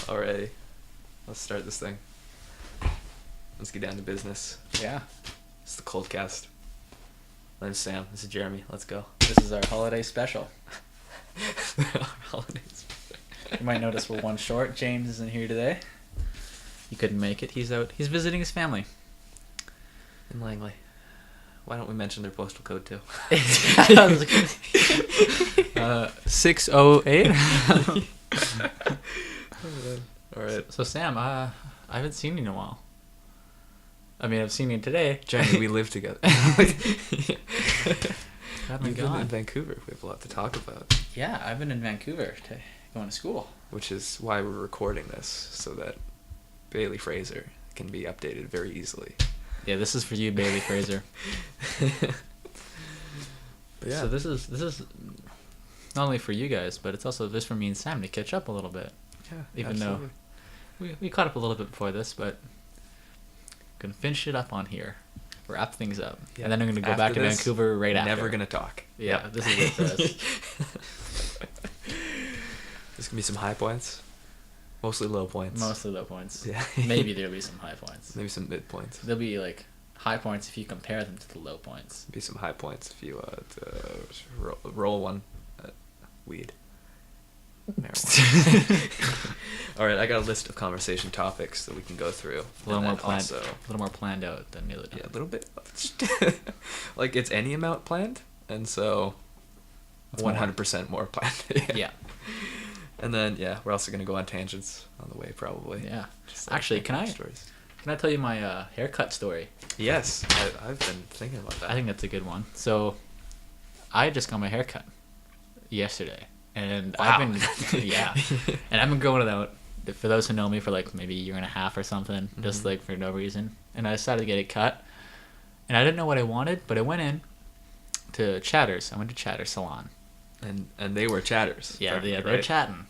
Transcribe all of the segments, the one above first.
Alrighty, let's start this thing. Let's get down to business. Yeah. It's the Coldcast. My name's Sam. This is Jeremy. Let's go. This is our holiday special. Holidays. You might notice we're one short. James isn't here today. He couldn't make it. He's out. He's visiting his family. In Langley. Why don't we mention their postal code too? 608. Alright. So Sam, I haven't seen you in a while. I mean, I've seen you today. Jeremy, we live together. You've You've been in Vancouver. We have a lot to talk about. Yeah, I've been in Vancouver going to school. Which is why we're recording this, so that Bailey Fraser can be updated very easily. Yeah, this is for you, Bailey Fraser. But yeah. So this is not only for you guys, but it's also just for me and Sam to catch up a little bit. Yeah, Even absolutely. though we caught up a little bit before this, but gonna finish it up on here, wrap things up, Yeah. and then I'm gonna go After back to this, Vancouver right after. Never gonna talk. Yeah, Yep. this is it for us. There's gonna be some high points, mostly low points. Mostly low points. Yeah. Maybe there'll be some high points. Maybe some mid points. There'll be like high points if you compare them to the low points. Be some high points if you roll one weed. Marijuana. All right, I got a list of conversation topics that we can go through. A little more And then planned. also- A little more planned out than the other time. Yeah, a little bit. Like it's any amount planned, and so It's more. 100% more planned. Yeah. And then we're also gonna go on tangents on the way probably. Yeah. Just like Actually, making can up I stories. tell you my haircut story? Yes, I've been thinking about that. I think that's a good one. So, I just got my haircut yesterday, and Wow. and I've been growing it out. For those who know me, for like maybe a year and a half or something, just Mhm. like for no reason. And I decided to get it cut, and I didn't know what I wanted, but I went in to Chatters. I went to Chatters Salon. And they were chatters. Yeah, apparently, they're right? chatting.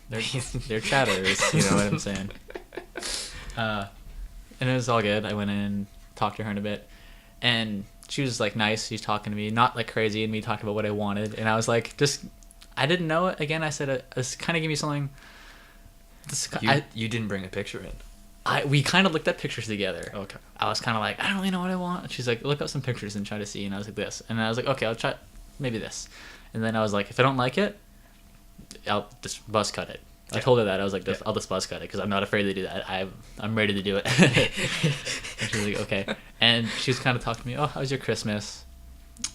They're chatters. You know what I'm saying? And it was all good. I went in, talked to her in a bit, and she was like nice. She's talking to me, not like crazy, and me talking about what I wanted. And I was like, I didn't know it. Again, I said, this kind of gave me something. You didn't bring a picture in. We kind of looked at pictures together. Okay. I was kind of like, I don't really know what I want. And she's like, look up some pictures and try to see. And I was like, this. And I was like, okay, I'll try maybe this. And then I was like, if I don't like it, I'll just buzz cut it. I Yeah. told her that. I was like, Yeah. I'll just buzz cut it because I'm not afraid to do that. I'm ready to do it. And she was like, okay. And she was kind of talking to me, oh, how's your Christmas?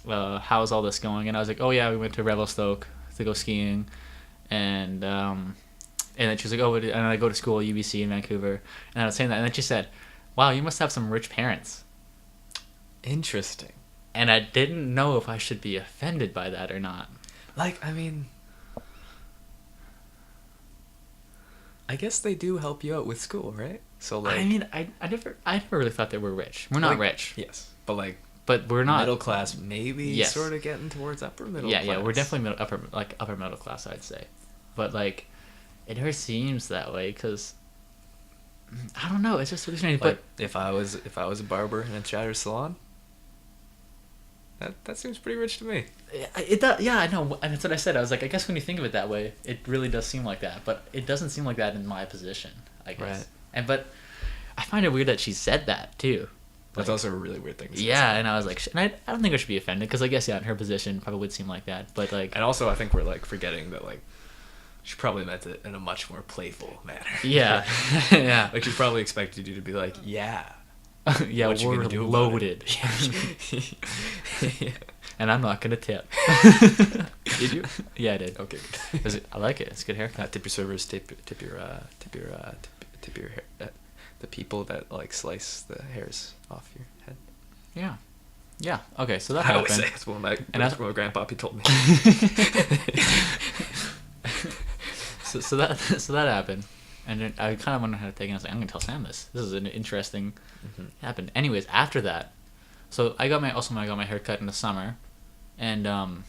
How's all this going? And I was like, oh, yeah, we went to Revelstoke to go skiing. And then she was like, oh, and I go to school at UBC in Vancouver. And I was saying that. And then she said, wow, you must have some rich parents. Interesting. And I didn't know if I should be offended by that or not. Like, I mean, I guess they do help you out with school, right? So like, I mean, I never really thought they were rich. We're not like, rich, Yes, but like but we're not middle class, maybe Yes. sort of getting towards upper middle. Yeah, class. we're definitely upper middle class, I'd say. But like, it never seems that way because I don't know. It's just really strange. Like, if I was a barber in a chatter salon, that seems pretty rich to me. But it does. Yeah, I know. And that's what I said. I was like, I guess when you think of it that way, it really does seem like that. But it doesn't seem like that in my position, I guess. Right. But I find it weird that she said that too. That's Like, also a really weird thing to say. yeah, and I was like, and I don't think I should be offended because I guess in her position probably would seem like that. But like, And also, I think we're like forgetting that like she probably meant it in a much more playful manner. yeah, yeah. Like she probably expected you to be like, yeah. Yeah, What you we're gonna do about loaded. Yeah. And I'm not gonna tip. Did you? Yeah, I did. Okay. I like it. It's a good haircut. Tip your servers. Tip your hair. The people that like slice the hairs off your head. Yeah. Yeah. Okay, so that I always happened. say it's what my grandpappy told me. So that happened, and then I kind of wondered how to take it. I was like, I'm gonna tell Sam this. This is an interesting happened. Anyways, after that, so I got my hair cut in the summer, and A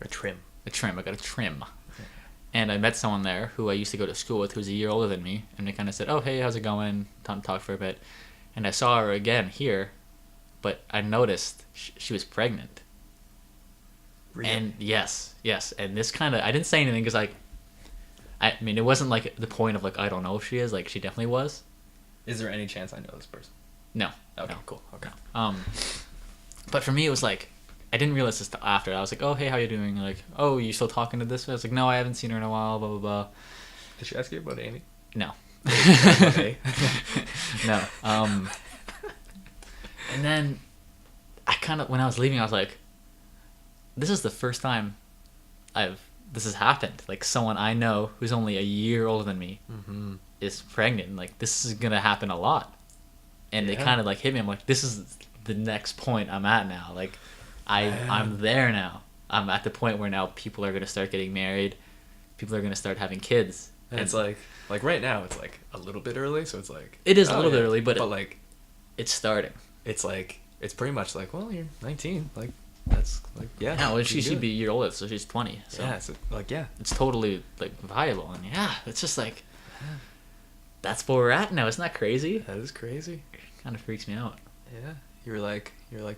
trim. a trim. I got a trim. And I met someone there who I used to go to school with, who's a year older than me, and they kind of said, "Oh, hey, how's it going?" Talk for a bit, and I saw her again here, but I noticed she was pregnant. Really? And yes, and this kind of I didn't say anything because like I mean, it wasn't like the point of like I don't know if she is. Like she definitely was. Is there any chance I know this person? No. Okay, No. cool. Okay. But for me, it was like I didn't realize this till after. I was like, oh hey, how you doing? Like, oh, you still talking to this? I was like, no, I haven't seen her in a while. Blah blah blah. Did she ask you about Amy? No. Okay. No. And then I kind of when I was leaving, I was like, this is the first time this has happened. Like someone I know who's only a year older than me is pregnant. Like this is gonna happen a lot. And they kind of like hit me. I'm like, this is the next point I'm at now. Like I'm there now. I'm at the point where now people are gonna start getting married. People are gonna start having kids. And it's like right now it's like a little bit early, so it's like It is a little bit early, but like it's starting. it's like it's pretty much like, well, you're 19, like that's like yeah. Yeah, well, you she do should it. be a year older, so she's 20. So Yeah, it's like yeah. it's totally like viable, and yeah, it's just like that's where we're at now. Isn't that crazy? That is crazy. Kind of freaks me out. Yeah, you're like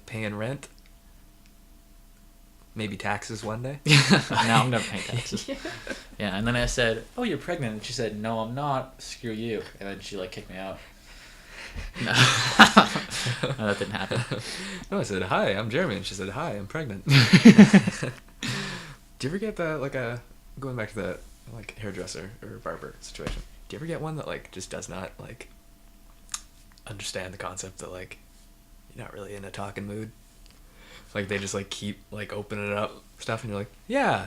paying rent, maybe taxes one day. Now I'm never paying taxes. Yeah, and then I said, "Oh, you're pregnant," and she said, "No, I'm not. Screw you," and then she like kicked me out. No, no that didn't happen. No, I said, "Hi, I'm Jeremy," and she said, "Hi, I'm pregnant." Do you ever get that like going back to the like hairdresser or barber situation? Do you ever get one that like just does not like understand the concept that like you're not really in a talking mood? Like they just like keep like opening it up stuff, and you're like, yeah.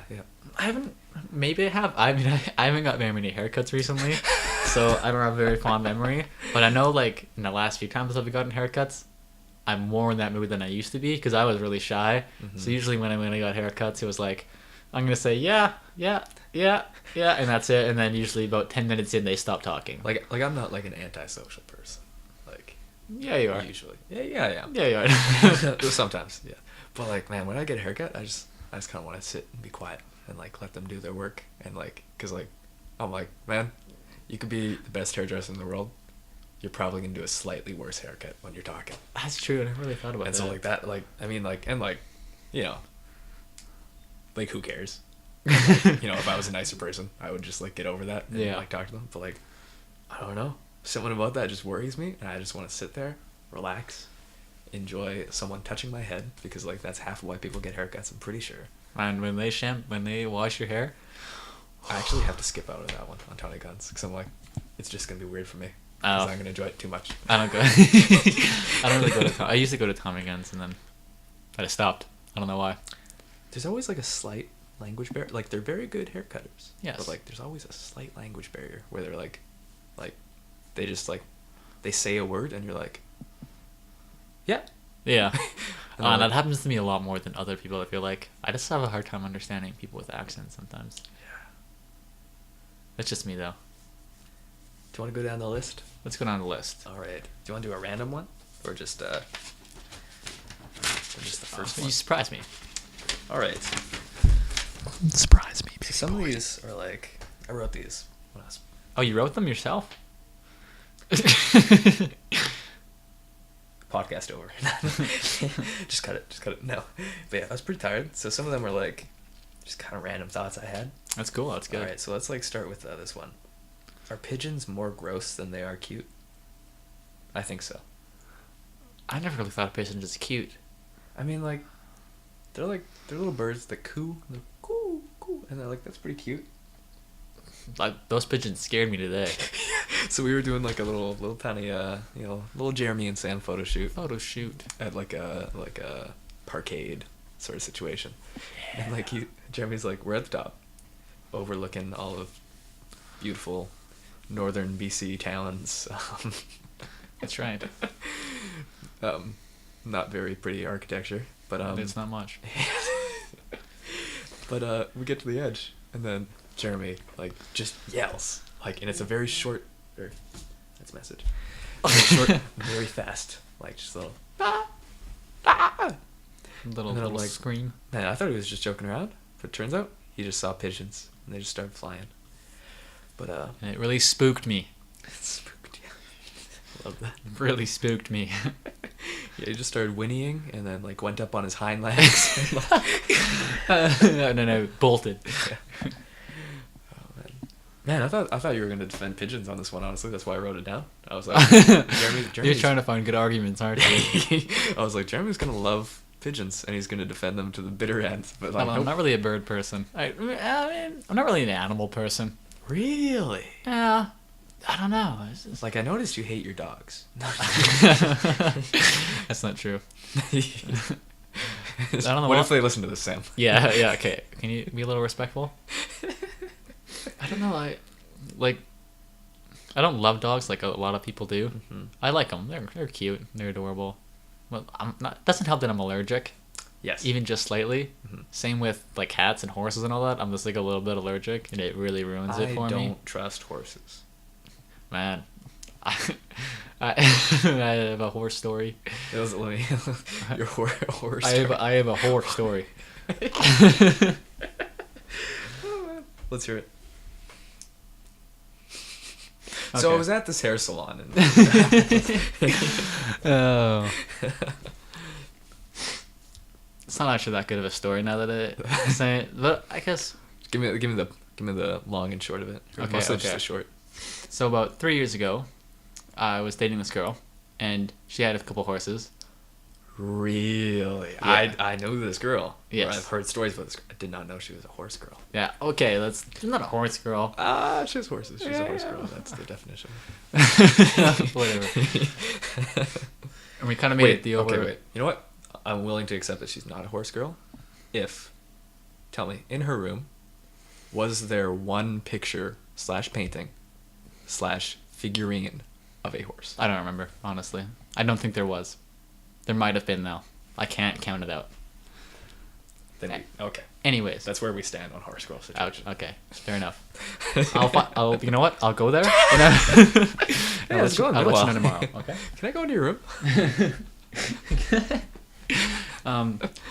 I haven't. Maybe I have. I mean, I haven't got very many haircuts recently, so I don't have a very fond memory. But I know, like in the last few times I've gotten haircuts, I'm more in that mood than I used to be because I was really shy. So usually when I got haircuts, it was like, I'm gonna say yeah, and that's it. And then usually about 10 minutes in, they stop talking. Like I'm not like an antisocial person. Like Yeah, you are. usually. Yeah. Yeah, you are. Sometimes, yeah. But like, man, when I get a haircut, I just kind of want to sit and be quiet and like let them do their work, and like, cause like, I'm like, man, you could be the best hairdresser in the world, you're probably gonna do a slightly worse haircut when you're talking. That's true. I never really thought about And that. so like that, like I mean, like and like, you know, like who cares? You know, if I was a nicer person, I would just like get over that and like talk to them. But like, I don't know, something about that just worries me, and I just want to sit there, relax, enjoy someone touching my head, because like that's half of why people get haircuts, I'm pretty sure. And when they wash your hair, I actually have to skip out of that one on Tony Guns because I'm like, it's just gonna be weird for me. Because I'm gonna enjoy it too much. I don't go. I don't really go to. I used to go to Tommy Guns, and then I just stopped. I don't know why. There's always like a slight language barrier. Like they're very good haircutters. Yes. But like, there's always a slight language barrier where they're like, they just like, they say a word and you're like, yeah. Yeah. And I'm That like- happens to me a lot more than other people. I feel like I just have a hard time understanding people with accents sometimes. Yeah. That's just me though. Do you want to go down the list? Let's go down the list. All right. Do you want to do a random one, or just the first You one? surprised me. All right. Surprise me. So some of these are like, I wrote these when I was. Oh, you wrote them yourself? Podcast over. Just cut it. No. But yeah, I was pretty tired. So some of them were like just kind of random thoughts I had. That's cool. That's good. All right, so let's like start with this one. Are pigeons more gross than they are cute? I think so. I never really thought of pigeons as cute. I mean, like they're little birds that coo, and they're coo, and they're like, that's pretty cute. Like those pigeons scared me today. So we were doing like a little tiny little Jeremy and Sam photo shoot Photo shoot. at like a parkade sort of situation. And like Jeremy's like, we're at the top, overlooking all of beautiful northern BC towns. That's right. Not very pretty architecture, but It's not much. but we get to the edge, and then Jeremy like just yells, like, and it's a very short, that's message. Very short, very fast, like just a little. Little And then I'm little like, scream. Man, I thought he was just joking around, but it turns out he just saw pigeons and they just started flying. But And it really spooked me. it spooked you. Love that. Really spooked me. Yeah, he just started whinnying and then like went up on his hind legs. No, bolted. Oh man. Man, I thought you were gonna defend pigeons on this one. Honestly, that's why I wrote it down. I was like, Jeremy's You're trying to find good arguments, aren't you? I was like, Jeremy's gonna love pigeons, and he's gonna defend them to the bitter end. But like, I'm not really a bird person. I'm not really an animal person. Really? Yeah. I don't know. It's just... Like, I noticed you hate your dogs. That's not true. I don't know. What if they listen to this, Sam? Yeah, okay. Can you be a little respectful? I don't know. I don't love dogs like a lot of people do. Mm-hmm. I like them. They're cute. They're adorable. Well, I'm not. Doesn't help that I'm allergic. Yes. Even just slightly. Mm-hmm. Same with like cats and horses and all that. I'm just like a little bit allergic, and it really ruins it for me. I don't trust horses. Man, I have a horse story. Let me your horse. I have a horse story. Let's hear it. Okay. So I was at this hair salon and oh. It's not actually that good of a story now that I say it, but I guess give me the long and short of it. Or Okay, mostly okay. just the short. so. About 3 years ago, I was dating this girl, and she had a couple horses. Really? Yeah. I know this girl. Yes. Or I've heard stories about this girl. I did not know she was a horse girl. Yeah. Okay. She's not a horse girl. She has horses. She's a horse girl. That's the definition. Whatever. And we kind of made a deal. Okay, where... wait. You know what? I'm willing to accept that she's not a horse girl. Tell me, in her room, was there one picture / painting / figurine of a horse? I don't remember, honestly. I don't think there was. There might have been, though. I can't count it out. Okay. Anyways. That's where we stand on horse girl Ouch. situation. Okay. Fair enough. You know what? I'll go there. Yeah, let's go. I'll let you know tomorrow. Okay. Can I go into your room?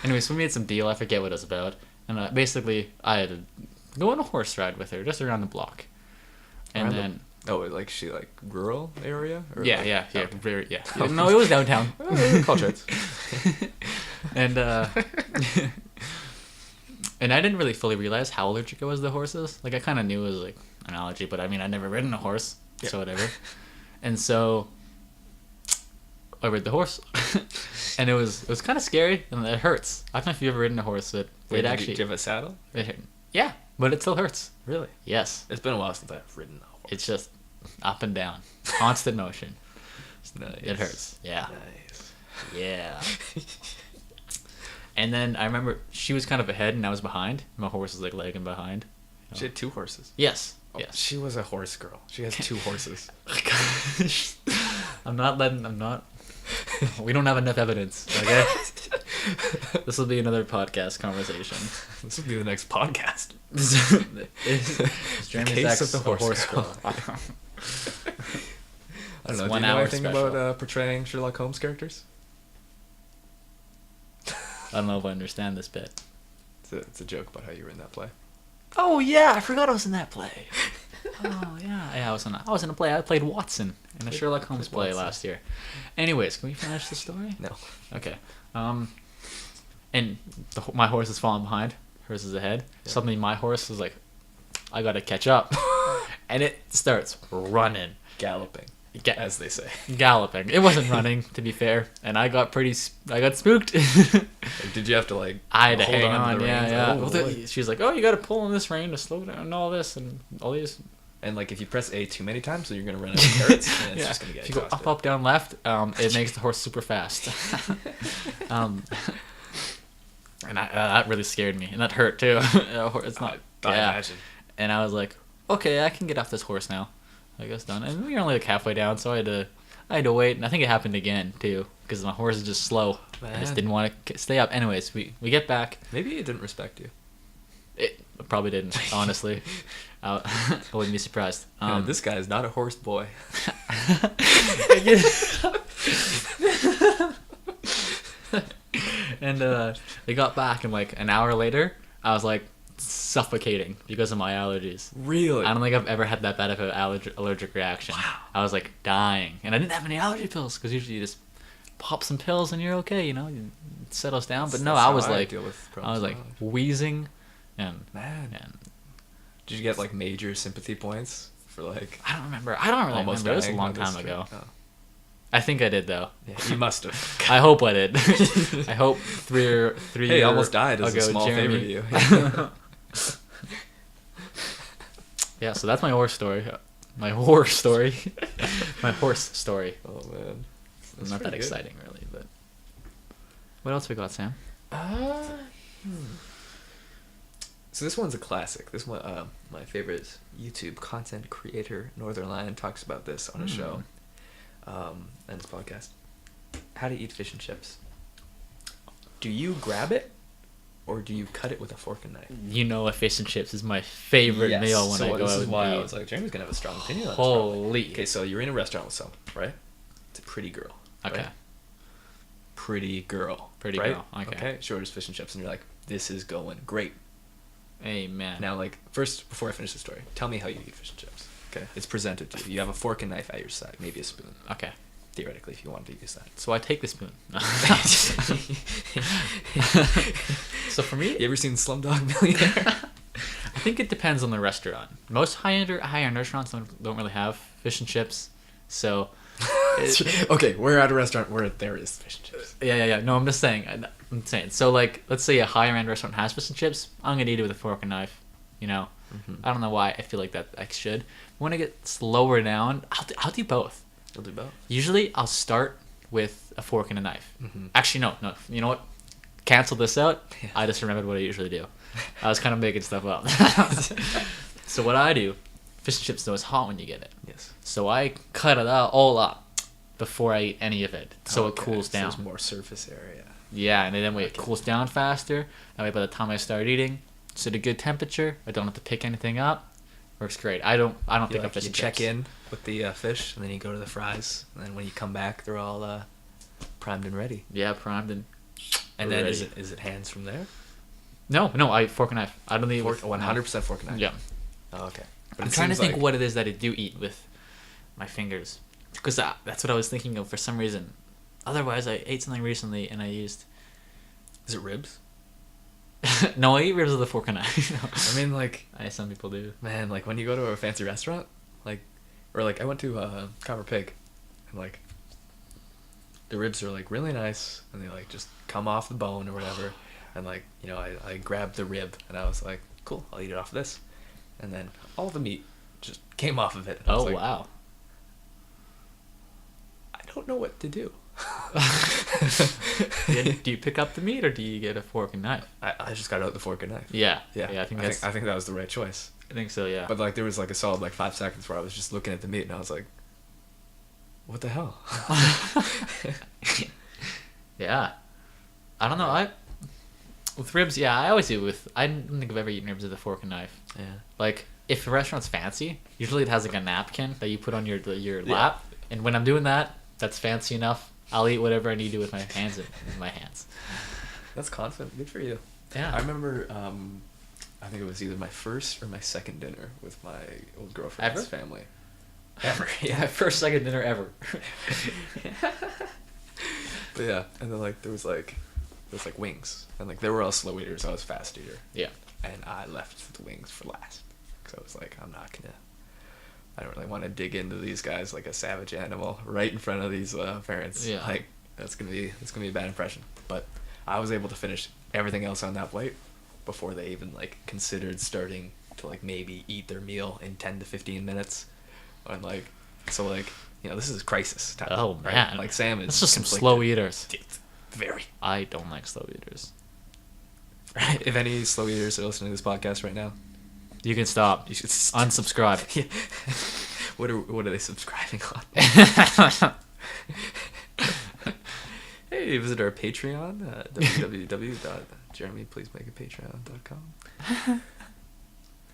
Anyways, we made some deal. I forget what it was about. And basically, I had to go on a horse ride with her just around the block. And then... like she rural area? Or Yeah. Okay. Very, yeah. No, it was downtown. Call charts. And and I didn't really fully realize how allergic I was to horses. Like I kind of knew it was like an allergy, but I mean I'd never ridden a horse, so whatever. And so I rode the horse, and it was kind of scary, and it hurts. I don't know if you've ever ridden a horse, but Wait, it actually. do you have a saddle? Yeah, but it still hurts. Really? Yes. It's been a while since I've ridden a horse. It's just up and down, constant motion. It's nice. It hurts. Yeah. Nice. Yeah. And then I remember she was kind of ahead and I was behind. My horse was lagging behind. She had 2 horses. Yes. Oh, Yes. She was a horse girl. She has 2 horses. I'm not. We don't have enough evidence. Okay. This will be another podcast conversation. This will be the next podcast. Jeremy's Case ex of the horse girl. I I don't know. Do 1 you know hour anything special. about portraying Sherlock Holmes characters? I don't know if I understand this bit. It's a joke about how you were in that play. Oh yeah, I forgot I was in that play. Oh yeah, I was in a play. I played Watson in a Sherlock Holmes play Watson. last year. Anyways, can we finish the story? No. Okay. And my horse is falling behind. Hers is ahead. Yeah. Suddenly, my horse is like, I gotta catch up, and it starts running, Galloping, as they say. galloping. It wasn't running, to be fair, and I got spooked. Did you have to I had to hold hang on on. to the Yeah, reins? yeah. Oh, Well, boy. she's like, oh, you gotta pull on this rein to slow down and all this and all these. And if you press A too many times, so you're gonna run out of carrots, and it's just gonna get If you go exhausted. up, down, left, it makes the horse super fast. And that really scared me, and that hurt too. It's not. I imagine. And I was like, okay, I can get off this horse now. I guess done. And we were only halfway down, so I had to wait. And I think it happened again too, because my horse is just slow. I just Man. didn't want to stay up. Anyways, we get back. Maybe it didn't respect you. It probably didn't, honestly. I wouldn't be surprised. This guy is not a horse boy. And we got back, and an hour later, I was suffocating because of my allergies. Really? I don't think I've ever had that bad of an allergic reaction. Wow. I was dying, and I didn't have any allergy pills because usually you just pop some pills and you're okay, it settles down. But no, That's I how was deal with I was problems. wheezing, and Man. and Did you get like major sympathy points for like? I don't remember. I don't really Almost remember. It was a dying long on this time ago. trip? Oh. I think I did though. Yeah, you must have. I hope I did. I hope three Hey, years almost died as a ago, small Jeremy. favor to you. Yeah, so that's my horse story. My horror story. My horse story. Oh man, that's Not that pretty good. exciting, really, but. What else we got, Sam? So this one's a classic. This one, my favorite YouTube content creator, Northern Lion, talks about this on a show, and his podcast. How to eat fish and chips. Do you grab it, or do you cut it with a fork and knife? You know, a fish and chips is my favorite meal when I go this out is and why I eat. was like, Jeremy's gonna have a strong opinion on this. Holy. Okay, so you're in a restaurant with someone, right? It's a pretty girl. Okay. Right? Pretty girl. Pretty right? girl, okay. Okay, she orders fish and chips, and you're like, this is going great. Amen. Now, like, first, before I finish the story, tell me how you eat fish and chips. Okay, it's presented to you. You have a fork and knife at your side, maybe a spoon. Okay. Theoretically, if you wanted to use that. So I take the spoon. So for me, You ever seen Slumdog Millionaire? I think it depends on the restaurant. Most high-end restaurants don't really have fish and chips, so. Okay, we're at a restaurant where there is fish and chips. Yeah. No, I'm just saying. I'm saying. So, like, let's say a higher-end restaurant has fish and chips. I'm gonna eat it with a fork and knife. You know, I don't know why I feel like that I should. When it gets lower down, I'll do both. You'll do both. Usually, I'll start with a fork and a knife. Mhm. Actually, no. You know what? Cancel this out. Yeah. I just remembered what I usually do. I was kind of making stuff up. So what I do, fish and chips though is hot when you get it. Yes. So I cut it all up before I eat any of it, so it Okay, cools so down. there's more surface area. Yeah, and then it Okay. cools down faster. That way, by the time I start eating, it's at a good temperature. I don't have to pick anything up. Works great. I don't You, pick like, up fish you and check chips. in with the fish, and then you go to the fries, and then when you come back, they're all primed and ready. Yeah, primed and. And then ready. is it hands from there? No, I fork and knife. I don't eat with 100% fork and knife. Yeah. Oh, okay. But I'm it trying to seems think like- what it is that I do eat with my fingers, because that's what I was thinking of for some reason. Otherwise, I ate something recently and I used. Is it ribs? No, I eat ribs with a fork and knife. I mean, like, Some people do. man, like when you go to a fancy restaurant, like, or like I went to Copper Pig, and like, the ribs are like really nice, and they like just come off the bone or whatever, and like, you know, I grabbed the rib, and I was like, cool, I'll eat it off of this, and then all the meat just came off of it. And I was Oh like, wow. I don't know what to do. Do you pick up the meat or do you get a fork and knife? I just got out the fork and knife. Yeah. Yeah, I think that's. I think that was the right choice. I think so. Yeah. But like there was like a solid like 5 seconds where I was just looking at the meat and I was like, what the hell? Yeah. I don't know. With ribs, yeah, I always do it with. I don't think I've ever eaten ribs with a fork and knife. Yeah. Like, if the restaurant's fancy, usually it has like a napkin that you put on your lap, and when I'm doing that, that's fancy enough. I'll eat whatever I need to with my hands in my hands. That's confident. Good for you. Yeah. I remember, I think it was either my first or my second dinner with my old girlfriend's Ever? family. Ever, Yeah, yeah. first second dinner ever. But yeah, and then like there was like wings, and like they were all slow eaters. I was fast eater, Yeah. and I left the wings for last because I was like, I don't really want to dig into these guys like a savage animal right in front of these parents. Yeah. Like that's gonna be a bad impression. But I was able to finish everything else on that plate before they even like considered starting to like maybe eat their meal in 10 to 15 minutes, and like so like. You know, this is crisis time. Oh, right? man. Like Sam is That's just some conflicted. slow eaters. Very. I don't like slow eaters. If any slow eaters are listening to this podcast right now, You can stop. you should Unsubscribe. Yeah. What are they subscribing on? Hey, visit our Patreon, www.jeremypleasemakepatreon.com.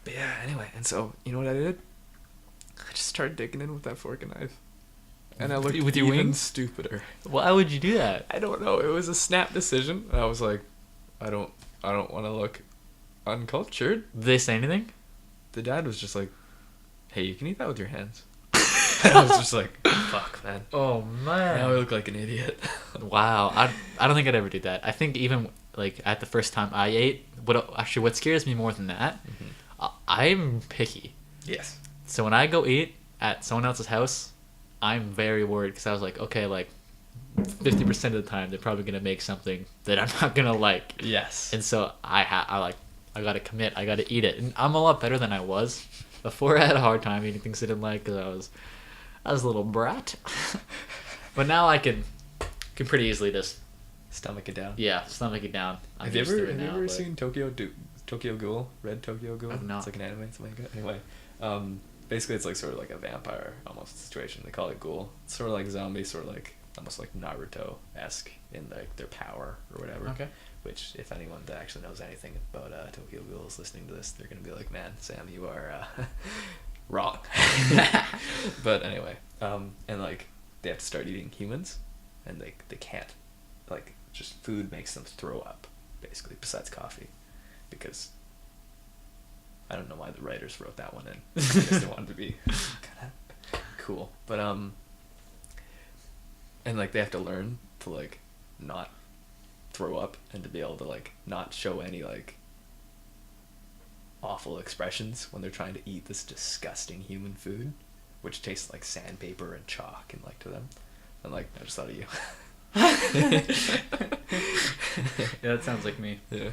But yeah, anyway, and so you know what I did? I just started digging in with that fork and knife, and I looked With your even wings? stupider. Why would you do that? I don't know. It was a snap decision. And I was like, I don't want to look uncultured. Did they say anything? The dad was just like, hey, you can eat that with your hands. And I was just like, fuck, man. Oh man. Now I look like an idiot. Wow. I don't think I'd ever do that. I think even like at the first time I ate, what scares me more than that, I'm picky. Yes. So when I go eat at someone else's house, I'm very worried because I was like, okay, like 50% of the time they're probably gonna make something that I'm not gonna like. Yes. And so I gotta commit. I gotta eat it, and I'm a lot better than I was before. I had a hard time eating things I didn't like because I was a little brat. But now I can pretty easily just stomach it down. Yeah, stomach it down. Have you ever seen Tokyo Ghoul? Red Tokyo Ghoul? I've not. It's like an anime, something like that. Anyway, basically it's like sort of like a vampire almost situation. They call it ghoul. It's sort of like zombie, sort of like almost like Naruto-esque in like their power or whatever. Okay. Which, if anyone that actually knows anything about Tokyo Ghoul is listening to this, they're gonna be like, "Man, Sam, you are wrong." But anyway, and like they have to start eating humans, and they can't, like, just food makes them throw up, basically, besides coffee, because I don't know why the writers wrote that one in. I guess they wanted to be kind of cool, but and like they have to learn to like not throw up and to be able to like not show any like awful expressions when they're trying to eat this disgusting human food, which tastes like sandpaper and chalk and like to them. And like I just thought of you. Yeah, that sounds like me. Yeah.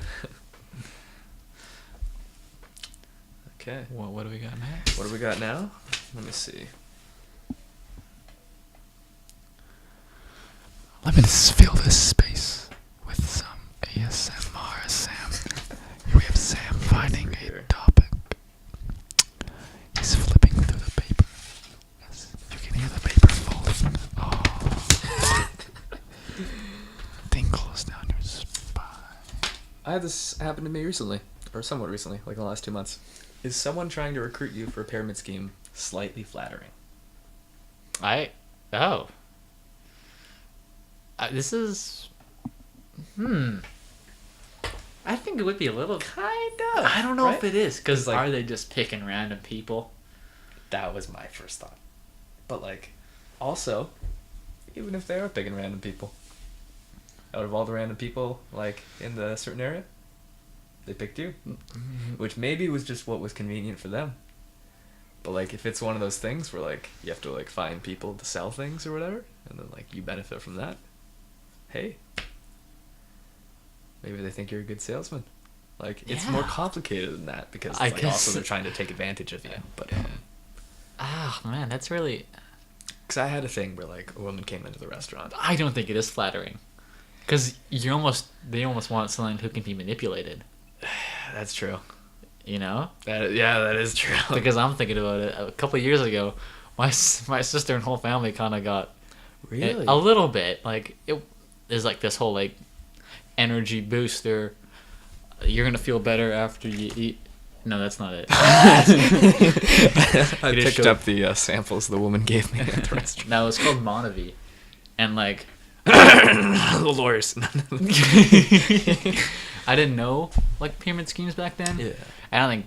Okay. Well, what do we got next? What do we got now? Let me see. Let me just fill this space with some ASMR, Sam. Here we have Sam finding a topic. He's flipping through the paper. Yes, you can hear the paper falling. Oh. Tingles down your spine. I had this happen to me recently, or somewhat recently, like in the last 2 months. Is someone trying to recruit you for a pyramid scheme slightly flattering? This is... I think it would be a little... Kind of. I don't know right? if it is, because like, are they just picking random people? That was my first thought. But, like, also, even if they are picking random people, out of all the random people, like, in the certain area, they picked you. Which maybe was just what was convenient for them. But, like, if it's one of those things where, like, you have to, like, find people to sell things or whatever, and then, like, you benefit from that, hey, maybe they think you're a good salesman. Like, it's more complicated than that, because I like, guess also they're trying to take advantage of you. But man, that's really... because I had a thing where, like, a woman came into the restaurant. I don't think it is flattering. Because they almost want someone who can be manipulated. That's true. You know? That is true. Because I'm thinking about it. A couple of years ago, my sister and whole family kind of got... Really? A little bit. Like, it is like this whole, like, energy booster. You're going to feel better after you eat. No, that's not it. I picked up the samples the woman gave me at the restaurant. No, it's called Monavie. And, like... The lawyers. I didn't know, like, pyramid schemes back then. Yeah. And I think...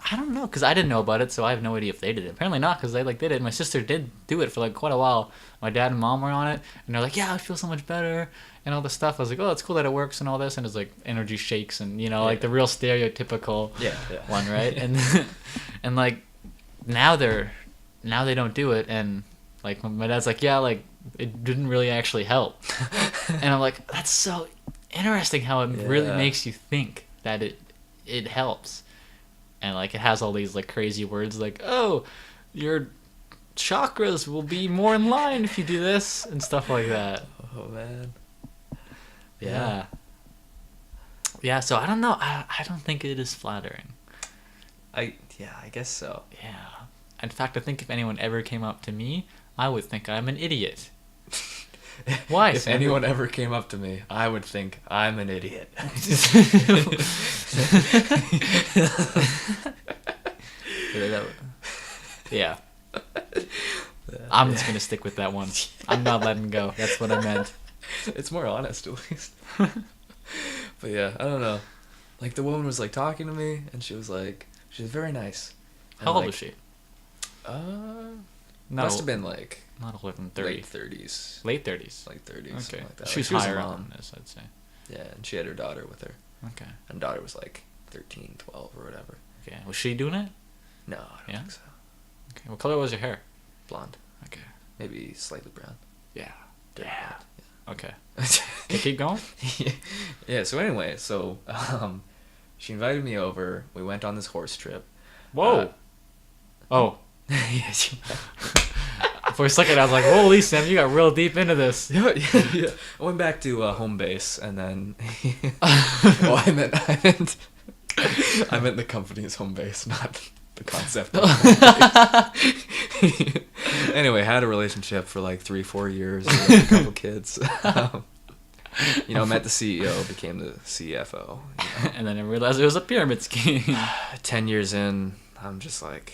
I don't know, because I didn't know about it, so I have no idea if they did it. Apparently not, because they did it. My sister did do it for like quite a while. My dad and mom were on it, and they're like, "Yeah, I feel so much better," and all this stuff. I was like, "Oh, it's cool that it works and all this," and it's like energy shakes and like the real stereotypical one, right? And like now they don't do it, and like my dad's like, "Yeah, like it didn't really actually help," and I'm like, "That's so interesting how it really makes you think that it helps." And, like, it has all these, like, crazy words like, oh, your chakras will be more in line if you do this, and stuff like that. Oh, man. Yeah. Yeah, so I don't know. I don't think it is flattering. I guess so. Yeah. In fact, I think if anyone ever came up to me, I would think I'm an idiot. Why? If anyone ever came up to me, I would think I'm an idiot. Yeah. I'm just going to stick with that one. I'm not letting go. That's what I meant. It's more honest, at least. But yeah, I don't know. Like, the woman was, like, talking to me, and she was very nice. And, How old like, was she? Must have been, like... Not 11, 30. Late 30s. Late 30s? Late 30s, okay. something like that. She's like, she higher was a up mom. than this, I'd say. Yeah, and she had her daughter with her. Okay. And daughter was, like, 13, 12 or whatever. Okay. Was she doing it? No, I don't think so. Okay. What color was your hair? Blonde. Okay. Maybe slightly brown. Yeah. Dirty Yeah. blonde, Okay. Okay, keep going. Yeah, so anyway, she invited me over. We went on this horse trip. Whoa. Oh. Yeah, For a second, I was like, "Holy Sam, you got real deep into this." yeah. I went back to home base, and then. Well, I meant the company's home base, not the concept. Of home base. Anyway, had a relationship for like 3-4 years, with a couple kids. Met the CEO, became the CFO. And then I realized it was a pyramid scheme. 10 years in, I'm just like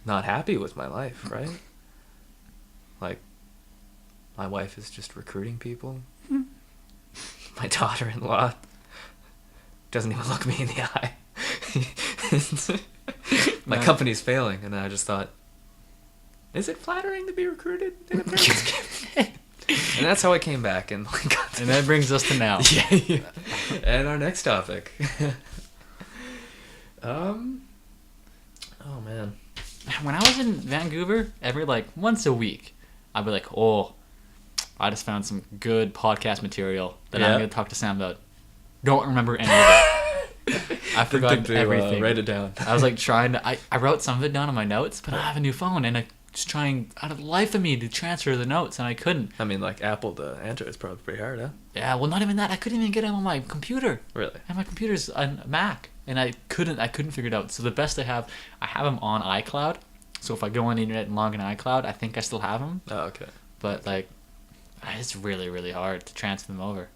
not happy with my life, right? Like, my wife is just recruiting people. My daughter-in-law doesn't even look me in the eye. My company's failing, and I just thought, is it flattering to be recruited in a pyramid scheme? And that's how I came back, and and that brings us to now. Yeah. And our next topic. Oh man. When I was in Vancouver, every like once a week, I'd be like, "Oh, I just found some good podcast material that I'm gonna talk to Sam about." Don't remember any of it. I forgot everything. Write it down. I was like trying to. I wrote some of it down on my notes, but I have a new phone, and I was trying out of the life of me to transfer the notes, and I couldn't. I mean, like Apple to enter is probably pretty hard, huh? Yeah, well, not even that. I couldn't even get them on my computer. Really? And my computer's a Mac, and I couldn't figure it out. So the best I have them on iCloud. So if I go on the internet and log in iCloud, I think I still have them. Oh, okay. But like, it's really, really hard to transfer them over.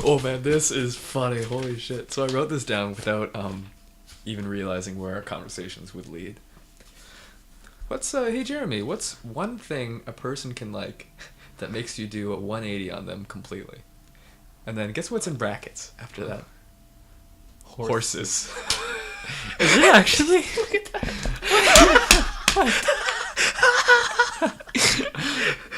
Oh man, this is funny. Holy shit. So I wrote this down without even realizing where our conversations would lead. Hey Jeremy, what's one thing a person can like that makes you do a 180 on them completely? And then guess what's in brackets after that? Horses. Is it actually? Look at that.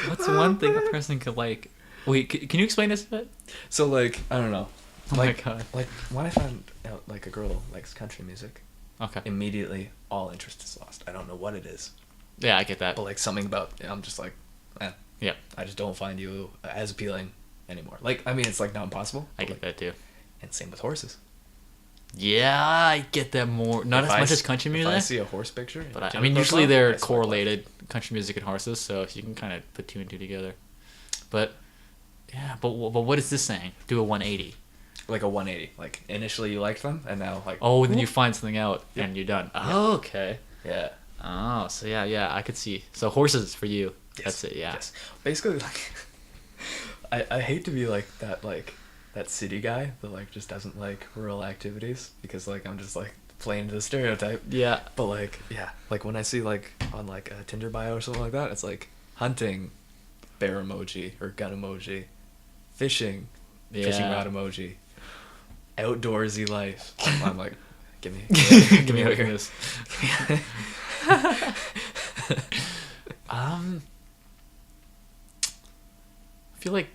What's one thing a person could like? Wait, can you explain this a bit? So like, I don't know. Oh my god. Like when I found out like a girl likes country music, Okay. immediately all interest is lost. I don't know what it is. Yeah, I get that. But like something about I'm just like, Yeah. I just don't find you as appealing anymore. Like, I mean, it's like not impossible. I get that too. And same with horses. Yeah, I get that more. Not If as I much s- as country If music. I see a horse picture, But I mean, usually they're correlated, country music and horses, so you can kind of put two and two together. But yeah, but what is this saying? Do a 180. Like a 180. Like initially you liked them, and now like. Oh, then you find something out Yep. and you're done. Oh, okay. Yeah. Oh, so yeah, I could see. So horses for you. Yes. That's it. Yeah. Yes. Basically, like, I hate to be like that city guy that like just doesn't like rural activities because like I'm just like playing to the stereotype. Yeah. But like yeah, like when I see like on like a Tinder bio or something like that, it's like hunting, bear emoji or gun emoji, fishing rod emoji, outdoorsy life. I'm like, give me Give me a here. this. I feel like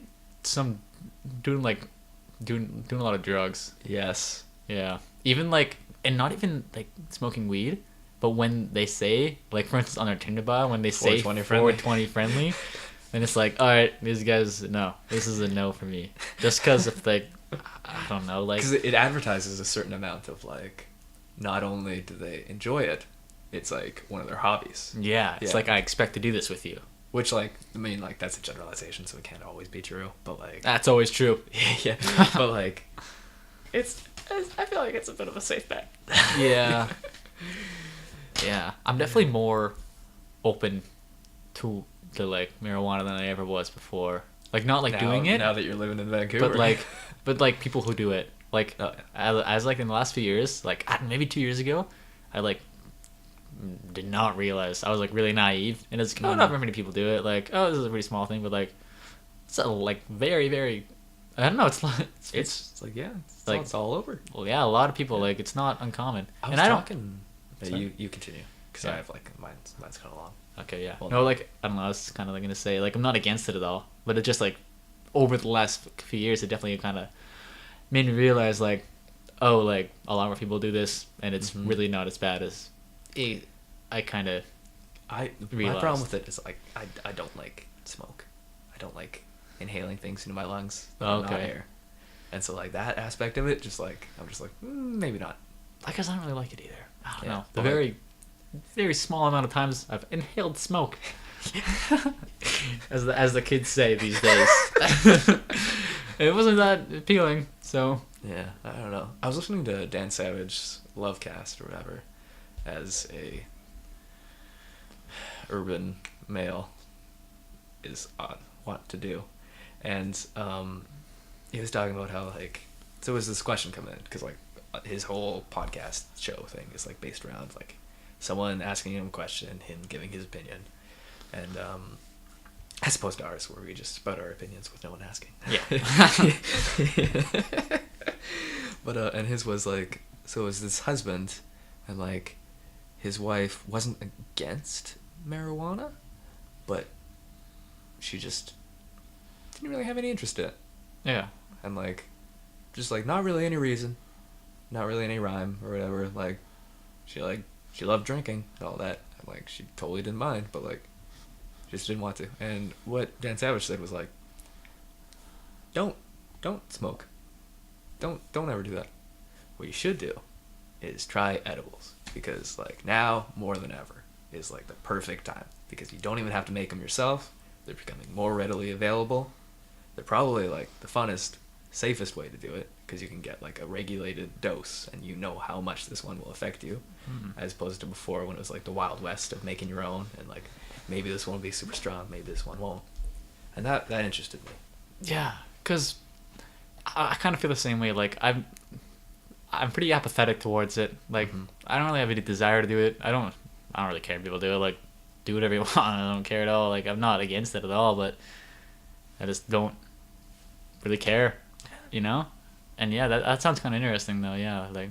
doing a lot of drugs. Yes. Yeah. Even like, and not even like smoking weed, but when they say, like for instance on their Tinder bio, when they say 420 friendly. 420 friendly, then it's like, all right, these guys, no, this is a no for me. Just because if like, I don't know, like. Because it advertises a certain amount of like, not only do they enjoy it, it's like one of their hobbies. Yeah, it's Yeah. like I expect to do this with you. Which like, I mean like that's a generalization, so it can't always be true. But like, That's always true. yeah. But like, I feel like it's a bit of a safe bet. Yeah. Yeah. I'm definitely more open to like marijuana than I ever was before. Like not like doing it, now that you're living in Vancouver. but like people who do it. Like Oh, as like in the last few years, like maybe 2 years ago, I like did not realize I was like really naive, and it's not very many people do it. Like, oh, this is a pretty small thing, but like it's a, like very very. I don't know. It's not. it's like yeah, like- it's all over. Well, yeah, a lot of people like it's not uncommon. I was and I don't. talking. Sorry? You continue because Yeah. I have like mine's kind of long. Okay, yeah. Well, No, like I don't know. I was kind of like gonna say like I'm not against it at all, but it just like over the last few years, it definitely kind of made me realize like oh, like a lot more people do this, and it's Mhm. really not as bad as I kind of My realized. problem with it is like I don't like smoke. I don't like inhaling things into my lungs that are not Okay. air. And so like that aspect of it, just like I'm just like maybe not. I guess I don't really like it either. I don't Yeah, know. The but, like- very, very small amount of times I've inhaled smoke, as the kids say these days. It wasn't that appealing, so Yeah, I don't know. I was listening to Dan Savage's Lovecast or whatever, as a urban male is want to do, and he was talking about how like so was this question coming in because like his whole podcast show thing is like based around like someone asking him a question, him giving his opinion, and as opposed to ours where we just spout our opinions with no one asking. yeah. But and his was like, so it was this husband, and like his wife wasn't against marijuana, but she just didn't really have any interest in it, Yeah. and like just like not really any reason, not really any rhyme or whatever. Like she loved drinking and all that, and like she totally didn't mind, but like just didn't want to. And what Dan Savage said was like, don't smoke. Don't ever do that. What you should do is try edibles, because like now more than ever is like the perfect time, because you don't even have to make them yourself. They're becoming more readily available. They're probably like the funnest, safest way to do it, because you can get like a regulated dose and you know how much this one will affect you, as opposed to before when it was like the Wild West of making your own, and like maybe this one will be super strong, maybe this one won't. And that interested me. Yeah, because I kind of feel the same way. Like I'm pretty apathetic towards it. Like I don't really have any desire to do it. I don't really care if people do it. Like do whatever you want. I don't care at all. Like I'm not against it at all, but I just don't really care, you know. And yeah, that sounds kind of interesting though. Yeah, like.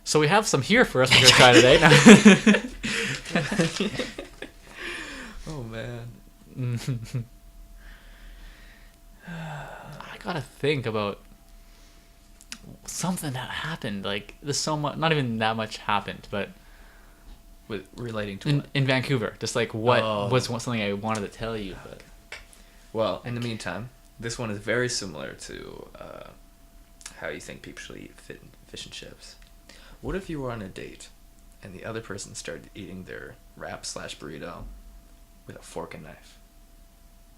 So we have some here for us to try today. Oh man. I gotta think about something that happened. Like there's so much, not even that much happened, but With relating to in what? in Vancouver, just like what Oh. was something I wanted to tell you. But Well, in the meantime, this one is very similar to how you think people should eat fish and chips. What if you were on a date and the other person started eating their wrap / burrito with a fork and knife?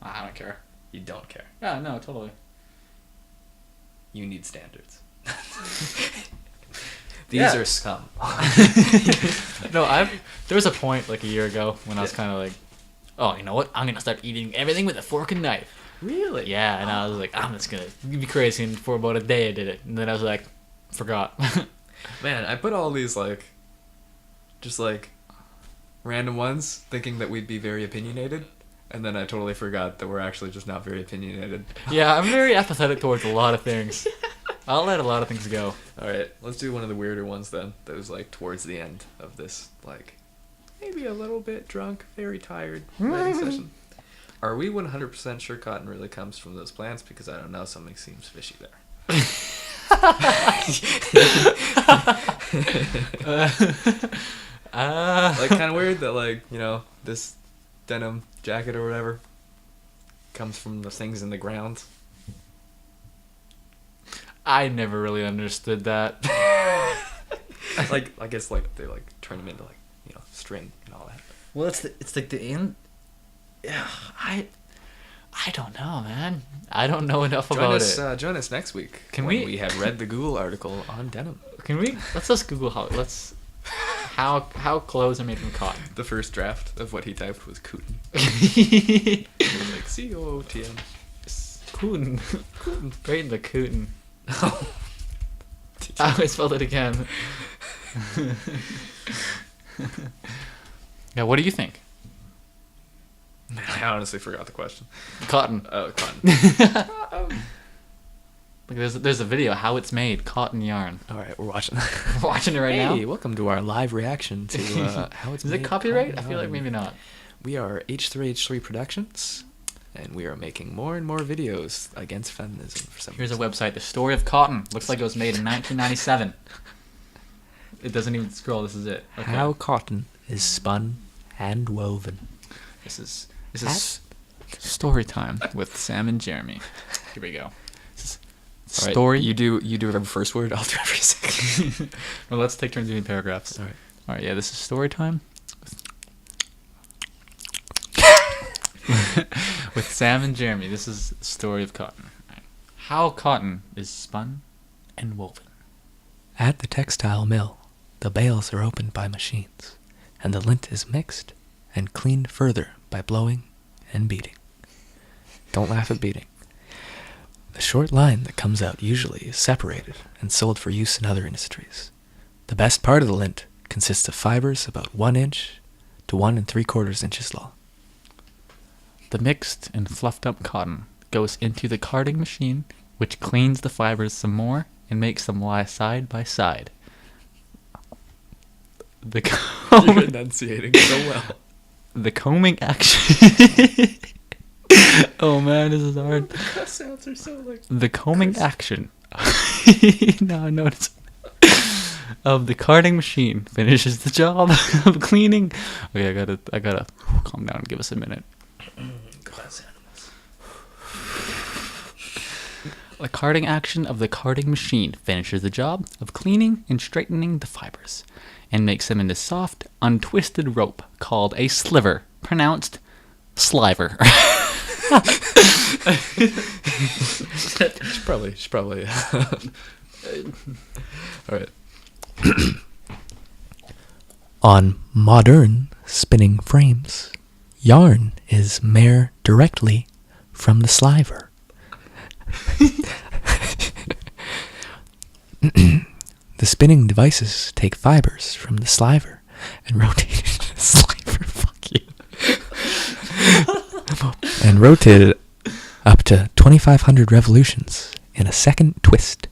I don't care. You don't care. Yeah, no, totally. You need standards. These Yeah. are scum. No, there was a point like a year ago when I was kind of like, oh, you know what? I'm gonna start eating everything with a fork and knife. Really? Yeah, and I was like, I'm just gonna be crazy. And for about a day, I did it, and then I was like, forgot. Man, I put all these like, just like, random ones, thinking that we'd be very opinionated, and then I totally forgot that we're actually just not very opinionated. Yeah, I'm very apathetic towards a lot of things. I'll let a lot of things go. All right, let's do one of the weirder ones then. That was like towards the end of this, like, maybe a little bit drunk, very tired writing session. Are we 100% sure cotton really comes from those plants? Because I don't know, something seems fishy there. Like kind of weird that like, you know, this denim jacket or whatever comes from the things in the ground. I never really understood that. Like I guess like they like turn them into like, you know, string and all that. Well, it's like the in. Yeah, I don't know, man. I don't know enough about it. Join us next week. Can when we- We have read the Google article on denim. Can we? Let's just Google how clothes are made from cotton. The first draft of what he typed was cootin. It was like COOTN. Cootin. Right in the cootin. Oh. I spelled it again. Yeah, what do you think? Man, I honestly forgot the question. Cotton. Oh, cotton. Like there's a video how it's made, cotton yarn. All right, we're watching. We're watching it right now. Hey, welcome to our live reaction to how it's Is made. it copyright? I cotton feel like yarn. maybe not. We are H3H3 Productions. and we are making more and more videos against feminism for some Here's a reason. website, The Story of Cotton. Looks like it was made in 1997. It doesn't even scroll. This is it. Okay. How cotton is spun and woven. This is story time with Sam and Jeremy. Here we go. All right, Story. you do every first word. I'll do every second. Well, let's take turns doing paragraphs. All right. All right. Yeah, this is story time. With Sam and Jeremy. This is the story of cotton. All right. How cotton is spun and woven. At the textile mill, the bales are opened by machines, and the lint is mixed and cleaned further by blowing and beating. Don't laugh at beating. The short line that comes out usually is separated and sold for use in other industries. The best part of the lint consists of fibers about 1 inch to 1 3/4 inches long. The mixed and fluffed up cotton goes into the carding machine, which cleans the fibers some more and makes them lie side by side. The You're enunciating so well. The combing action. Oh man, this is hard. The sounds are so like. The combing action. Now I notice. Of the carding machine finishes the job of cleaning. Okay, I gotta calm down and give us a minute. The carding action of the carding machine finishes the job of cleaning and straightening the fibers, and makes them into soft, untwisted rope called a sliver, pronounced sliver. Should probably. All right. On modern spinning frames, yarn is made directly from the sliver. The spinning devices take fibers from the sliver and rotate it. Sliver, fuck you. And rotate it up to 2,500 revolutions in a second twist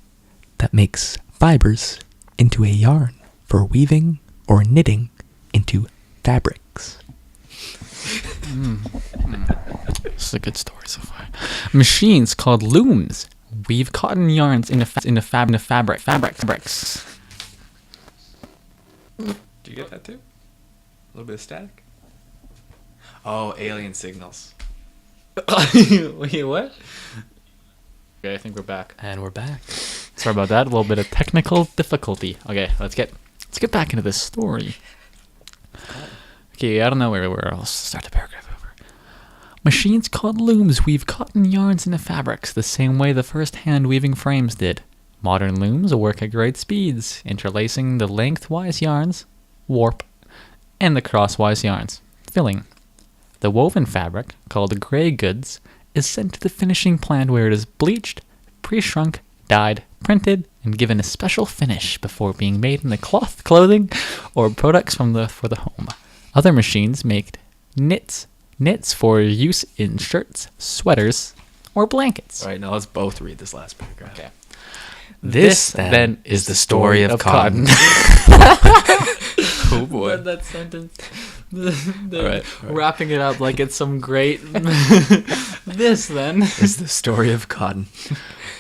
that makes fibers into a yarn for weaving or knitting into fabrics. This is a good story so far. Machines called looms weave cotton yarns into fabrics. Do you get that too? A little bit of static? Oh, alien signals. Wait, what? Okay, I think we're back. And we're back. Sorry about that. A little bit of technical difficulty. Okay, let's get back into this story. Okay, I don't know where I'll start the paragraph over. Machines called looms weave cotton yarns into fabrics the same way the first hand-weaving frames did. Modern looms work at great speeds, interlacing the lengthwise yarns, warp, and the crosswise yarns, filling. The woven fabric, called gray goods, is sent to the finishing plant where it is bleached, pre-shrunk, dyed, printed, and given a special finish before being made into cloth, clothing, or products for the home. Other machines make knits for use in shirts, sweaters, or blankets. All right, now let's both read this last paragraph. Okay. This then is the story of cotton. Oh boy. That sentence. All right. Wrapping it up like it's some great. This then is the story of cotton.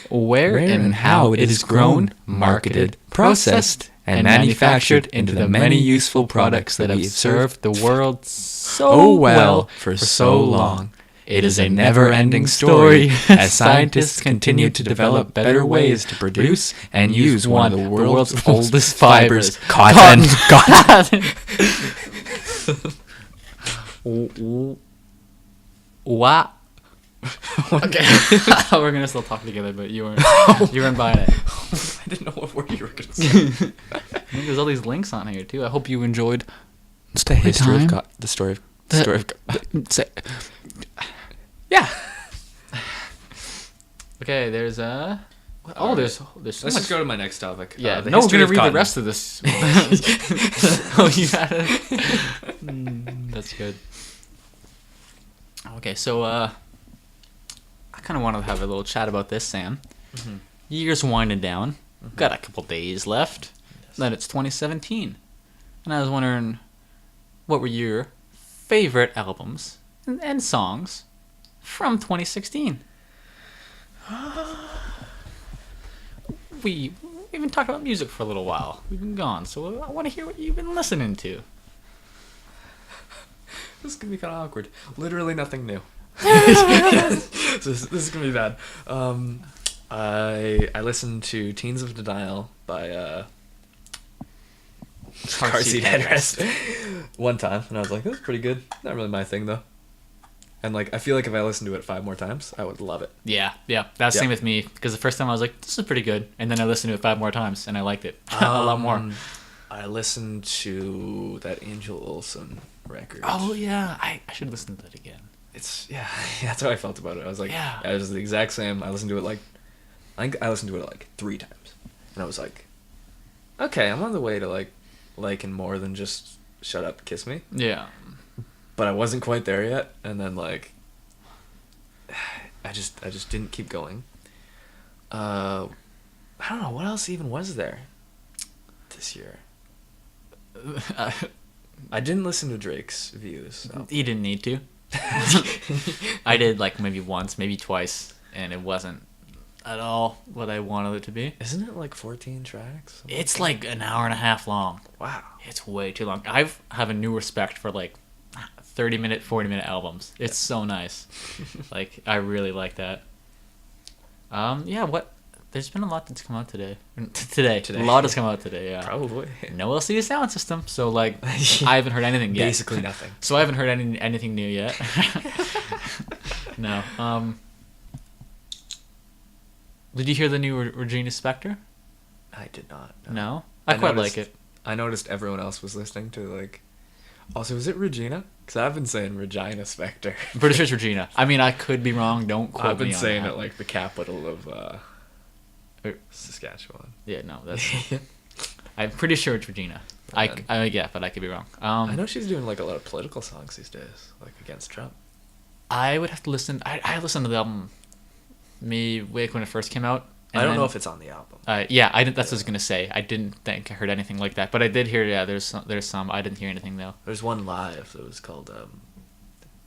Where and how it is grown, marketed, processed, and manufactured into the many useful products that have served the world so well for so long. It is a never-ending story as scientists continue to develop better ways to produce and use one of the world's oldest fibers, cotton. What? Okay, we're gonna still talk together, but you weren't buying it. I didn't know what word you were gonna say. There's all these links on here too. I hope you enjoyed. It's the history of the story of yeah. Okay, there's there's so Let's much. just go to my next topic. Yeah, the no, we're history gonna of read cotton. the rest of this. Oh, you got it. That's good. Okay, so I kind of wanted to have a little chat about this, Sam. Mm-hmm. Year's winding down. Got a couple days left. Yes. Then it's 2017, and I was wondering, what were your favorite albums and songs from 2016. We've been talking about music for a little while. We've been gone, so I want to hear what you've been listening to. This is gonna be kind of awkward. Literally nothing new. This is gonna be bad. I listened to Teens of Denial by Car Seat Headrest one time, and I was like, "That's pretty good." Not really my thing though. And like, I feel like if I listened to it 5 more times, I would love it. Yeah. That's the same with me, because the first time I was like, this is pretty good, and then I listened to it 5 more times, and I liked it a lot more. I listened to that Angel Olsen record. Oh yeah, I should listen to that again. It's that's how I felt about it. I was like, Yeah. it was the exact same. I listened to it like 3 times, and I was like, okay, I'm on the way to like liking more than just Shut Up, Kiss Me. Yeah. But I wasn't quite there yet, and then like, I just didn't keep going. I don't know what else even was there this year. I didn't listen to Drake's Views. So. You didn't need to. I did like maybe once, maybe twice, and it wasn't at all what I wanted it to be. Isn't it like 14 tracks? It's like an hour and a half long. Wow. It's way too long. I have a new respect for like 30-minute, 40-minute albums. It's so nice. Like, I really like that. Yeah, what? There's been a lot that's come out today. Today. A lot has come out today, yeah. Probably. No LCD sound system, so like, I haven't heard anything yet. Basically nothing. So I haven't heard anything new yet. No. Did you hear the new Regina Spektor? I did not. No? I quite like it. I noticed everyone else was listening to like. Also, is it Regina? Because I've been saying Regina Spektor. I'm pretty sure it's Regina. I mean, I could be wrong. Don't quote me on that. I've been saying it like the capital of Saskatchewan. Yeah, no, that's. I'm pretty sure it's Regina. Yeah, but I could be wrong. I know she's doing like a lot of political songs these days, like against Trump. I would have to listen. I listened to the album, when it first came out. I don't know if it's on the album. Yeah, I didn't. That's what I was gonna say. I didn't think I heard anything like that, but I did hear. Yeah, there's some. I didn't hear anything though. There's one live that was called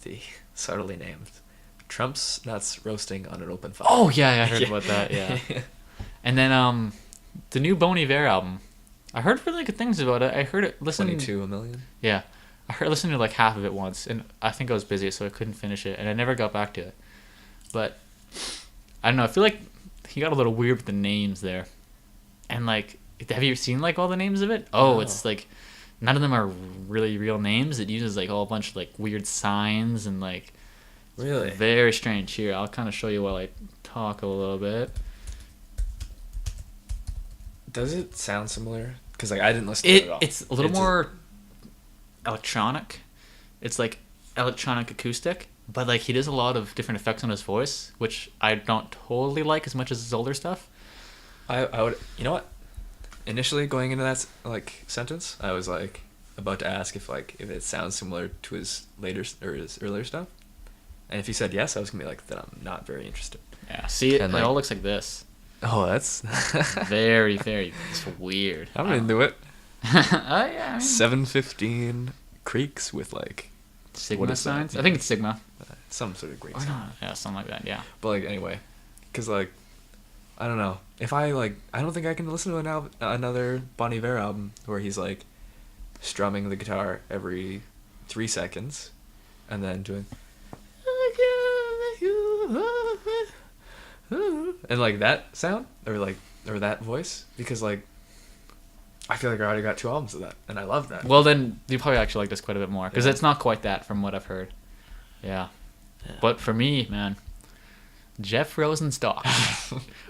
the subtly named Trump's Nuts Roasting on an Open Fire. Oh yeah, I heard about that. Yeah. And then the new Bon Iver album. I heard really good things about it. I heard it. 22 a million. Yeah, I listened to like half of it once, and I think I was busy, so I couldn't finish it, and I never got back to it. But I don't know. I feel like he got a little weird with the names there, and like, have you seen like all the names of it? Oh, no. It's like none of them are really real names. It uses like a whole bunch of like weird signs and like. Really? Very strange. Here, I'll kind of show you while I talk a little bit. Does it sound similar? Because like I didn't listen to it at all. It's a little more electronic. It's like electronic acoustic, but like he does a lot of different effects on his voice, which I don't totally like as much as his older stuff. I would, you know what? Initially going into that like sentence, I was like about to ask if it sounds similar to his earlier stuff, and if he said yes, I was gonna be like, then I'm not very interested. Yeah, see, it all looks like this. Oh, that's very, very weird. I'm into it. Yeah, I mean, 715 creeks with like Sigma signs. I think it's Sigma. Some sort of Greek sign. Yeah, something like that. Yeah. But like anyway, because like I don't know if I don't think I can listen to another Bon Iver album where he's like strumming the guitar every 3 seconds, and then doing. And like that sound or that voice, because like I feel like I already got 2 albums of that and I love that. Well, then you probably actually like this quite a bit more, because it's not quite that from what I've heard. Yeah. But for me, man, Jeff Rosenstock,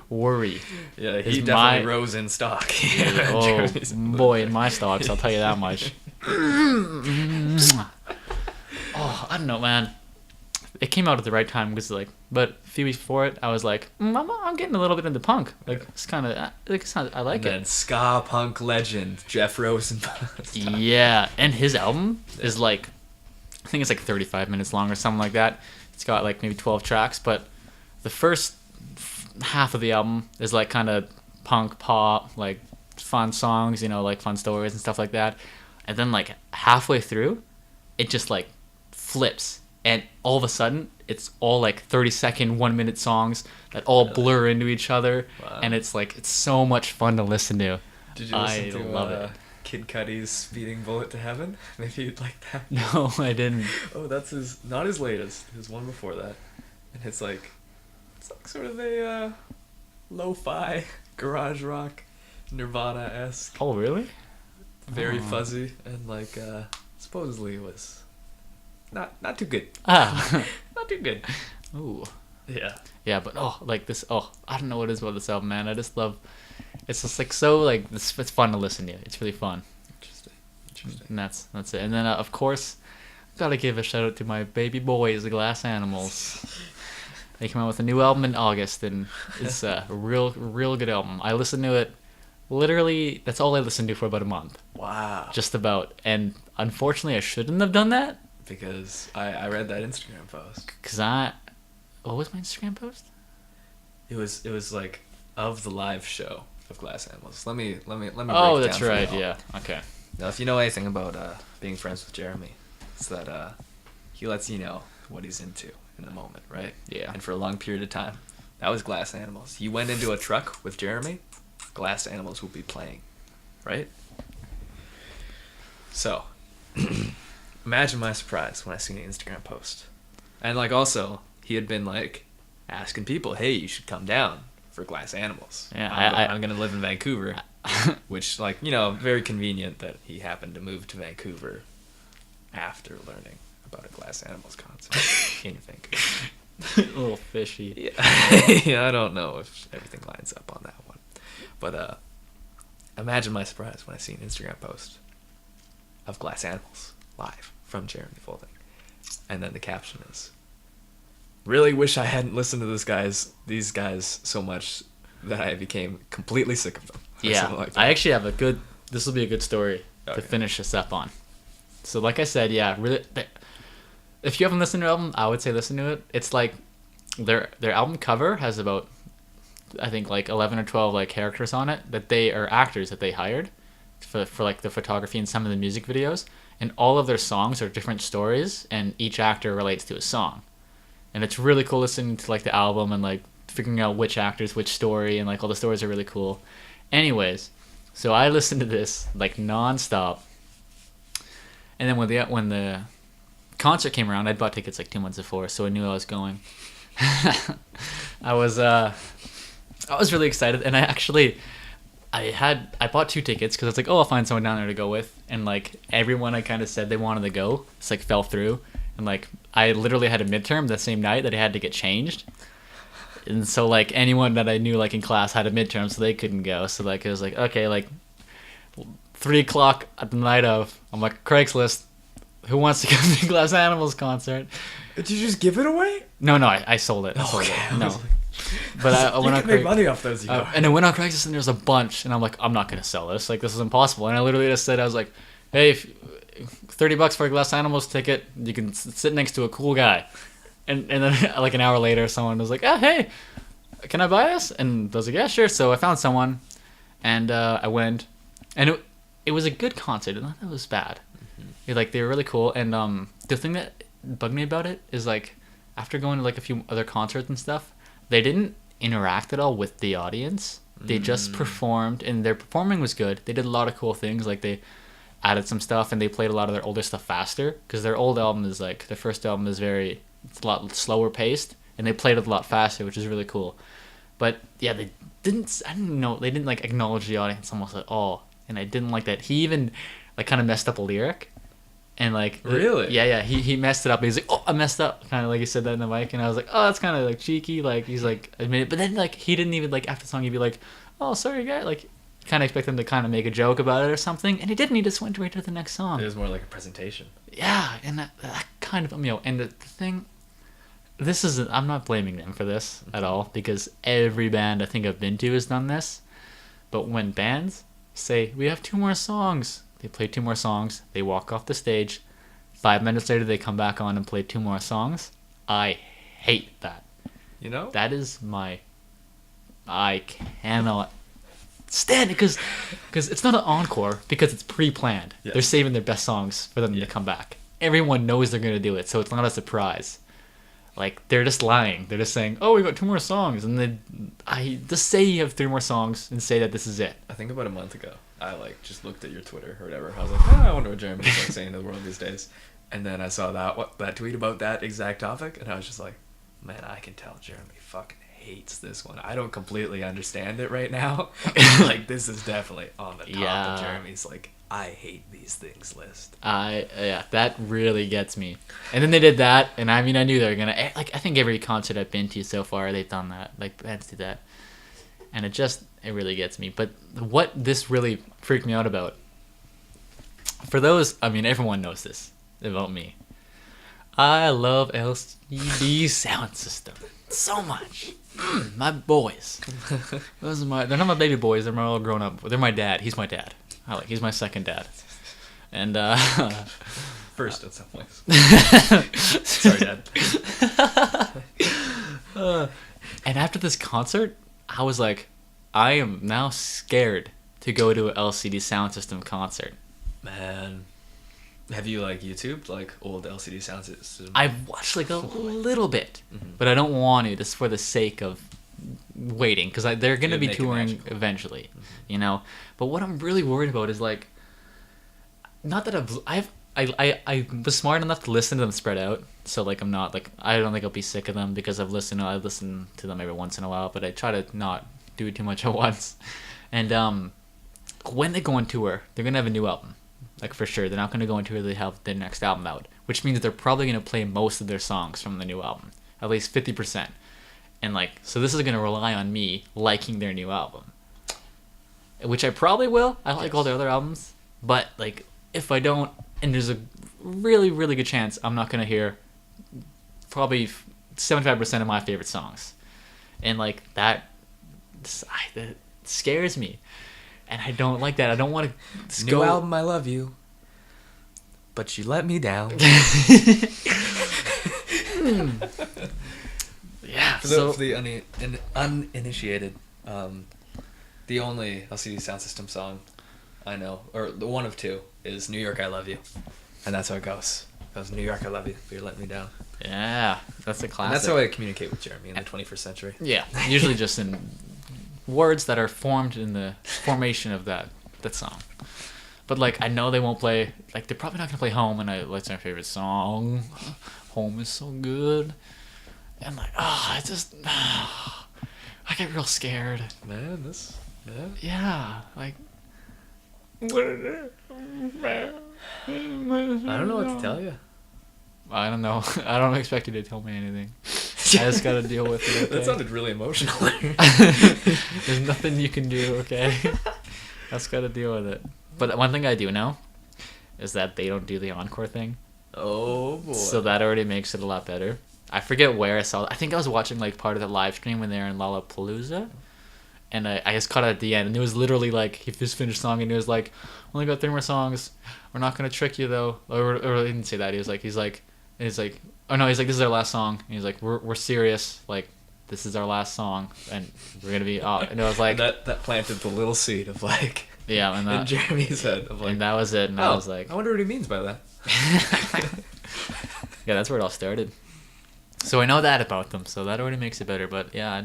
Worry. Yeah, he definitely rose in stock. Oh boy, in my stocks, I'll tell you that much. Oh, I don't know, man. It came out at the right time, because like, but a few weeks before it, I was like, I'm getting a little bit into punk. Like it's kind of I like it. And then ska punk legend Jeff Rosenstock. Yeah, and his album is like, I think it's like 35 minutes long or something like that. It's got like maybe 12 tracks, but the first half of the album is like kind of punk pop, like fun songs, like fun stories and stuff like that. And then like halfway through, it just like flips. And all of a sudden, it's all like 30-second, 1-minute songs that all blur into each other, Wow. and it's so much fun to listen to. Did you listen to love it. Kid Cudi's "Speeding Bullet to Heaven"? Maybe you'd like that. No, I didn't. Oh, that's not his latest. His one before that, and it's like sort of a lo-fi garage rock, Nirvana-esque. Oh, really? Very Oh. fuzzy, and like supposedly it was not too good. Ah. Not too good. Ooh. Yeah. Yeah, but I don't know what it is about this album, man. I just love. It's just it's fun to listen to. It's really fun. Interesting. And that's it. And then of course, gotta give a shout out to my baby boys, the Glass Animals. They came out with a new album in August, and it's a real good album. I listened to it. Literally, that's all I listened to for about a month. Wow. Just about. And unfortunately, I shouldn't have done that. Because I read that Instagram post. What was my Instagram post? It was like of the live show of Glass Animals. Let me break it Oh, down that's for right. y'all. Yeah. Okay. Now, if you know anything about being friends with Jeremy, it's that he lets you know what he's into in the moment, right? Yeah. And for a long period of time, that was Glass Animals. You went into a truck with Jeremy, Glass Animals will be playing, right? So, imagine my surprise when I seen an Instagram post, and like also he had been like asking people, "Hey, you should come down for Glass Animals." Yeah, I'm gonna live in Vancouver. Which, like, you know, very convenient that he happened to move to Vancouver after learning about a Glass Animals concert in Vancouver. A little fishy. Yeah. Yeah, I don't know if everything lines up on that one. But imagine my surprise when I see an Instagram post of Glass Animals live from Jeremy Folding. And then the caption is, "Really wish I hadn't listened to these guys so much that I became completely sick of them." Or Yeah, something like that. I actually have this will be a good story Okay. to finish this up on. So like I said, yeah, really, if you haven't listened to the album, I would say listen to it. It's like their album cover has about, I think, like 11 or 12 like characters on it that they are actors that they hired for like the photography and some of the music videos, and all of their songs are different stories, and each actor relates to a song. And it's really cool listening to like the album and like figuring out which actors, which story, and like all the stories are really cool. Anyways, so I listened to this like nonstop, and then when the concert came around, I'd bought tickets like 2 months before, so I knew I was going. I was really excited, and I bought 2 tickets because I was like, oh, I'll find someone down there to go with, and like everyone I kind of said they wanted to go, it's like fell through, and like I literally had a midterm the same night that I had to get changed. And so like anyone that I knew like in class had a midterm, so they couldn't go. So like it was like, okay, like 3:00 at the night of, I'm like, Craigslist, who wants to come to the Glass Animals concert? Did you just give it away? No, I sold it. I sold Okay, it. I No, was but I You went on can make money off those. You know. and I went on Craigslist and there's a bunch, and I'm like, I'm not gonna sell this. Like this is impossible. And I literally just said, I was like, hey, $30 for a Glass Animals ticket, you can sit next to a cool guy. And then like an hour later, someone was like, oh, hey, can I buy this? And I was like, yeah, sure. So I found someone, and I went, and it was a good concert. Not that it was bad. Like they were really cool. And the thing that bugged me about it is like after going to like a few other concerts and stuff, they didn't interact at all with the audience. They just performed, and their performing was good. They did a lot of cool things. Like they added some stuff, and they played a lot of their older stuff faster because their old album is like their first album is it's a lot slower paced, and they played it a lot faster, which is really cool. But yeah, they didn't like acknowledge the audience almost at all, and I didn't like that. He even like kind of messed up a lyric, and like Really? yeah, he messed it up. He's like, oh, I messed up, kind of like he said that in the mic, and I was like, oh, that's kind of like cheeky. Like he's like admit it, but then like he didn't even like after the song he'd be like, oh, sorry guy, like kind of expect them to kind of make a joke about it or something, and he didn't. He just went right to the next song. It was more like a presentation. Yeah, and that kind of and the thing, this is I'm not blaming them for this at all, because every band I think I've been to has done this. But when bands say we have 2 more songs, they play 2 more songs, they walk off the stage, 5 minutes later they come back on and play 2 more songs. I hate that. You know? That is I cannot stand it, because it's not an encore, because it's pre-planned. Yeah. They're saving their best songs for them to come back. Everyone knows they're going to do it, so it's not a surprise. Like, they're just lying. They're just saying, oh, we got 2 more songs. And then I just say you have 3 more songs and say that this is it. I think about a month ago, I like just looked at your Twitter or whatever. I was like, oh, I wonder what Jeremy's like saying to the world these days. And then I saw that tweet about that exact topic, and I was just like, man, I can tell Jeremy fucking hates this one. I don't completely understand it right now. Like, this is definitely on the top of Jeremy's like, I hate these things list. That really gets me. And then they did that, and I mean, I knew they were gonna, like, I think every concert I've been to so far, they've done that. Like, bands do that. And it really gets me. But what this really freaked me out about, for those, I mean, everyone knows this about me. I love LCD sound system so much. My boys. Those are they're not my baby boys, they're my all grown up. They're my dad. He's my dad. He's my second dad. And first in some ways. Sorry, Dad. And after this concert, I was like, I am now scared to go to an LCD sound system concert. Man, have you like YouTubed like old LCD sound system? I've watched like a little bit, but I don't want to just for the sake of waiting, because they're going to be touring eventually, you know. But what I'm really worried about is like, not that I was smart enough to listen to them spread out, so like I'm not like, I don't think I'll be sick of them because I listen to them every once in a while, but I try to not do too much at once. And when they go on tour, they're gonna have a new album, like for sure. They're not gonna go on tour. They have their next album out, which means they're probably gonna play most of their songs from the new album, at least 50%. And like, so this is gonna rely on me liking their new album, which I probably will. I like all their other albums, but like, if I don't, and there's a really, really good chance I'm not gonna hear probably 75% of my favorite songs, and like that scares me, and I don't like that. I don't want to New album, I love you, but you let me down. Yeah. For the uninitiated, the only LCD sound system song I know, or the one of two, is New York I Love You. And that's how it goes. It goes, New York I Love You, but you're letting me down. Yeah, that's a classic. And that's how I communicate with Jeremy in the 21st century. Yeah, usually just in words that are formed in the formation of that song. But like, I know they won't play, like they're probably not going to play Home, and that's my favorite song. Home is so good. And like, I get real scared. Man, yeah. Yeah, like, I don't know what to tell you. I don't know. I don't expect you to tell me anything. I just gotta deal with it. Okay? That sounded really emotional. There's nothing you can do, okay? I just gotta deal with it. But one thing I do know is that they don't do the encore thing. Oh boy. So that already makes it a lot better. I forget where I saw it. I think I was watching like part of the live stream when they were in Lollapalooza. And I just caught it at the end, and it was literally like, he just finished song, and he was like, only got 3 more songs. We're not gonna trick you though. Or he didn't say that. He's like, oh no, he's like, this is our last song. And he's like, we're serious. Like, this is our last song, and we're gonna be off. And it was like that planted the little seed of like, yeah, and in Jeremy's head of like, and that was it. And I was like, I wonder what he means by that. Yeah, that's where it all started. So I know that about them, so that already makes it better. But yeah,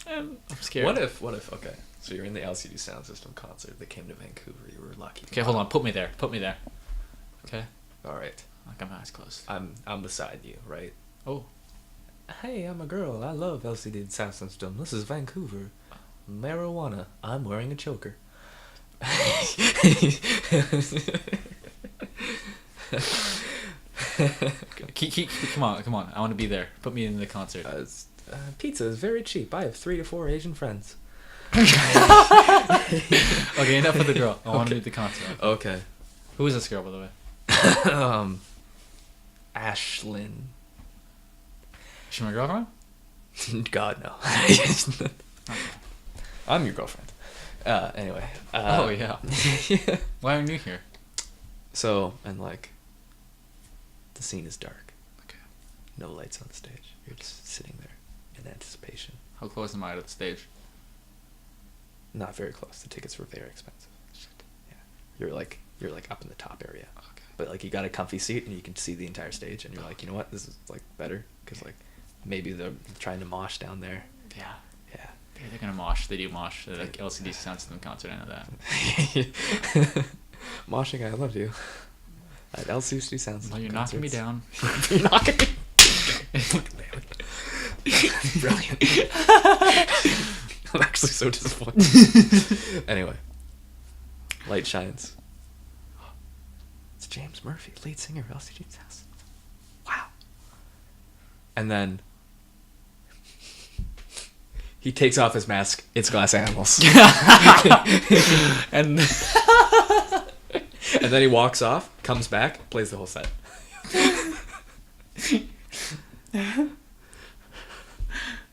I'm scared. What if, okay, so you're in the LCD Sound System concert, they came to Vancouver, you were lucky. Okay, hold on, put me there. Okay. Alright. Like, I'm eyes closed. I'm beside you, right? Oh. Hey, I'm a girl, I love LCD Sound System, this is Vancouver. Marijuana, I'm wearing a choker. Come on, I want to be there. Put me in the concert. Pizza is very cheap. I have 3 to 4 Asian friends. Okay, enough of the girl. I want to meet the concert. Okay. Who is this girl, by the way? Ashlyn. Is she my girlfriend? God, no. I'm your girlfriend. Anyway. Oh, yeah. Why aren't you here? So, and like, the scene is dark. Okay. No lights on the stage. You're just sitting there in anticipation. How close am I to the stage? Not very close. The tickets were very expensive. Shit. Yeah. You're like up in the top area. Okay. but like you got a comfy seat and you can see the entire stage, and you're like, you know what, this is like better because like maybe they're trying to mosh down there. Yeah. Yeah. Yeah, they're gonna mosh. They do mosh. They're like LCD Sound System concert. I know that. Moshing, I love you. At LCD Sounds. Well, you're knocking me down. You're knocking me. Brilliant. I'm actually so disappointed. Anyway, light shines. It's James Murphy, lead singer of LCD Sounds. Wow. And then he takes off his mask. It's Glass Animals. and then he walks off, comes back, plays the whole set.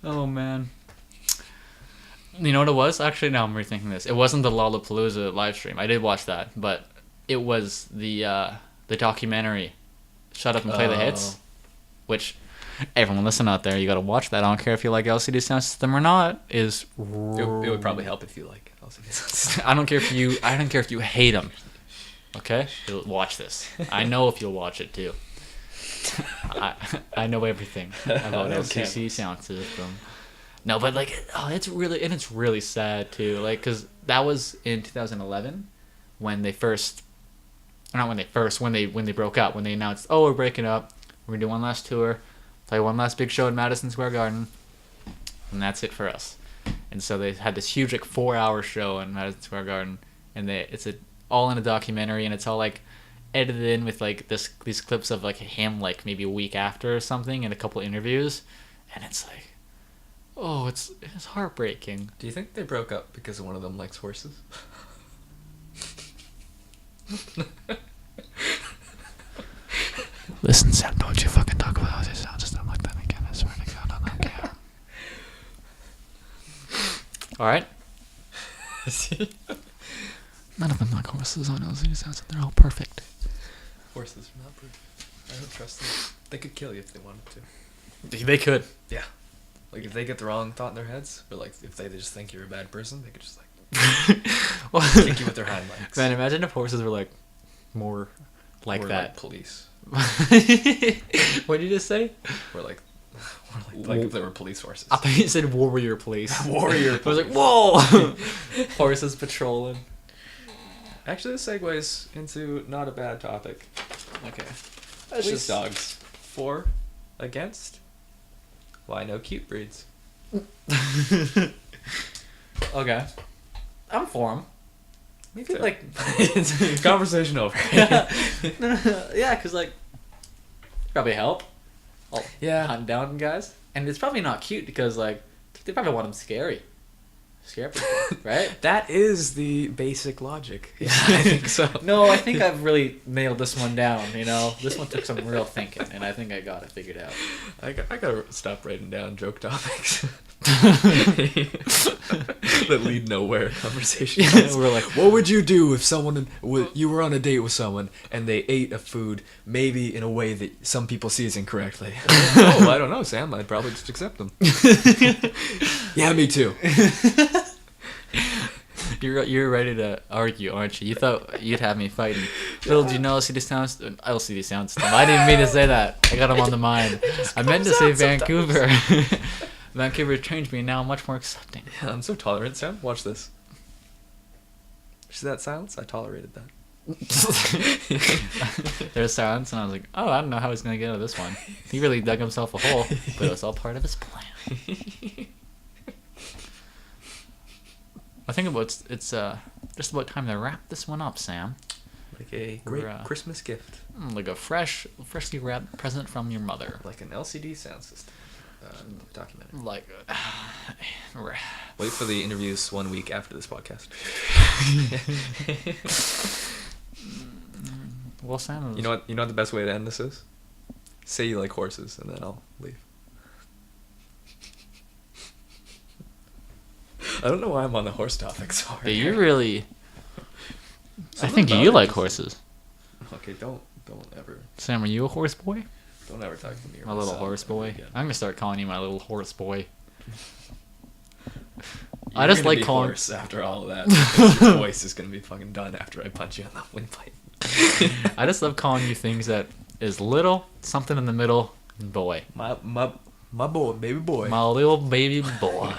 Oh man. You know what it was? Actually, now I'm rethinking this. It wasn't the Lollapalooza live stream. I did watch that, but it was the documentary, "Shut Up and Play the Hits," which everyone listen out there, you gotta watch that. I don't care if you like LCD Sound System or not. It would probably help if you like LCD Sound System. I don't care if you hate them. Okay, you'll watch this. I know if you'll watch it too. I know everything about LCD Sound System. No, but like, it's really sad too. Like, cause that was in 2011 when they broke up, when they announced, oh, we're breaking up, we're gonna do one last tour, play one last big show in Madison Square Garden, and that's it for us. And so they had this huge like 4-hour show in Madison Square Garden, and it's all in a documentary, and it's all like edited in with like these clips of like him like maybe a week after or something, and a couple interviews, and it's like, oh, it's heartbreaking. Do you think they broke up because one of them likes horses? Listen, Sam, don't you fucking talk about LCD Sound System like that again. I swear to God, I don't care. All right. None of them like horses on LCD Sound System. They're all perfect. Horses are not perfect. I don't trust them. They could kill you if they wanted to. They could. Yeah. Like, if they get the wrong thought in their heads, or like if they just think you're a bad person, they could just like kick you with their hind legs. Man, imagine if horses were like more like or that. Like police. What did you just say? Or like if they were police horses. I thought you said warrior police. Warrior police. I was like, whoa! Horses patrolling. Actually, this segues into not a bad topic. Okay. Police dogs. For, against. Why no cute breeds? Okay. I'm for them. Maybe like conversation over. Yeah, because like probably help. Yeah. Hunt down guys, and it's probably not cute because like they probably want them scare people, right? That is the basic logic. Yeah, I think so. No, I think I've really nailed this one down. You know, this one took some real thinking, and I think I got it figured out. I gotta stop writing down joke topics that lead nowhere. Conversations. Yeah, we're like, what would you do if you were on a date with someone and they ate a food maybe in a way that some people see as incorrectly? Oh, I don't know, Sam. I'd probably just accept them. Yeah, me too. You're ready to argue, aren't you? You thought you'd have me fighting. Phil, do you know LCD Sound System? I didn't mean to say that. I got him on the mind. I meant to say Vancouver. Vancouver changed me, now I'm much more accepting. Yeah, I'm so tolerant, Sam. Watch this. See that silence? I tolerated that. There's silence, and I was like, oh, I don't know how he's going to get out of this one. He really dug himself a hole, but it was all part of his plan. I think it's just about time to wrap this one up, Sam. Like a great Christmas gift. Like a freshly wrapped present from your mother. Like an LCD Sound System documentary. Like, wait for the interviews 1 week after this podcast. Well, Sam, you know what the best way to end this is? Say you like horses, and then I'll leave. I don't know why I'm on the horse topic. Sorry. Yeah, you really. I think you like horses. Okay, don't ever. Sam, are you a horse boy? Don't ever talk to me. My little horse boy. Again. I'm gonna start calling you my little horse boy. I just like calling. Horse after all of that. Your voice is gonna be fucking done after I punch you in the windpipe. I just love calling you things that is little, something in the middle, and boy. My boy, baby boy. My little baby boy.